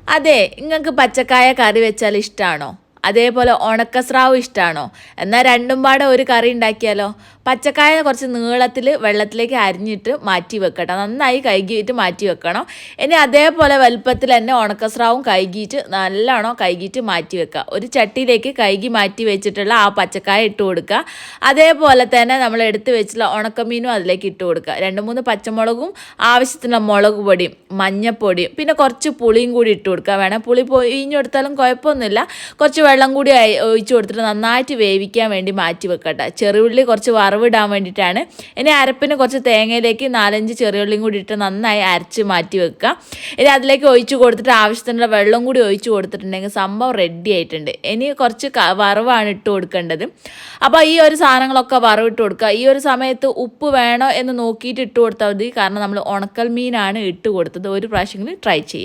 അതെ, നിങ്ങൾക്ക് പച്ചക്കായ കറി വെച്ചാൽ ഇഷ്ടമാണോ? അതേപോലെ ഉണക്കസ്രാവ് ഇഷ്ടമാണോ? എന്നാൽ രണ്ടും പാടെ ഒരു കറി ഉണ്ടാക്കിയാലോ? പച്ചക്കായ കുറച്ച് നീളത്തിൽ വെള്ളത്തിലേക്ക് അരിഞ്ഞിട്ട് മാറ്റി വെക്കട്ടെ, നന്നായി കഴുകിയിട്ട് മാറ്റി വെക്കണം. ഇനി അതേപോലെ വലുപ്പത്തിൽ തന്നെ ഉണക്കസ്രാവും കഴുകിയിട്ട് നല്ലോണം കഴുകിയിട്ട് മാറ്റി വെക്കുക. ഒരു ചട്ടിയിലേക്ക് കഴുകി മാറ്റി വെച്ചിട്ടുള്ള ആ പച്ചക്കായ ഇട്ട് കൊടുക്കുക. അതേപോലെ തന്നെ നമ്മൾ എടുത്ത് വെച്ചിട്ടുള്ള ഉണക്കമീനും അതിലേക്ക് ഇട്ട് കൊടുക്കുക. 2-3 പച്ചമുളകും ആവശ്യത്തിനുള്ള മുളക് പൊടിയും മഞ്ഞപ്പൊടിയും പിന്നെ കുറച്ച് പുളിയും കൂടി ഇട്ട് കൊടുക്കുക. വേണം പുളി പൊയിഞ്ഞെടുത്താലും കുഴപ്പമൊന്നുമില്ല. കുറച്ച് വെള്ളം കൂടി ഒഴിച്ച് കൊടുത്തിട്ട് നന്നായിട്ട് വേവിക്കാൻ വേണ്ടി മാറ്റി വെക്കട്ടെ. ചെറുള്ളി കുറച്ച് വറവിടാൻ വേണ്ടിയിട്ടാണ്. ഇനി അരപ്പിന് കുറച്ച് തേങ്ങയിലേക്ക് 4-5 ചെറിയുള്ളിയും കൂടി ഇട്ട് നന്നായി അരച്ച് മാറ്റി വെക്കുക. ഇനി അതിലേക്ക് ഒഴിച്ച് കൊടുത്തിട്ട് ആവശ്യത്തിനുള്ള വെള്ളം കൂടി ഒഴിച്ച് കൊടുത്തിട്ടുണ്ടെങ്കിൽ സംഭവം റെഡി ആയിട്ടുണ്ട്. ഇനി കുറച്ച് വറവാണ് ഇട്ട് കൊടുക്കേണ്ടത്. അപ്പോൾ ഈ ഒരു സാധനങ്ങളൊക്കെ വറവിട്ട് കൊടുക്കുക. ഈ ഒരു സമയത്ത് ഉപ്പ് വേണോ എന്ന് നോക്കിയിട്ട് ഇട്ട് കൊടുത്താൽ മതി. കാരണം നമ്മൾ ഉണക്കൽ മീനാണ് ഇട്ട് കൊടുത്തത്. ഒരു പ്രാവശ്യമെങ്കിലും ട്രൈ ചെയ്യുക.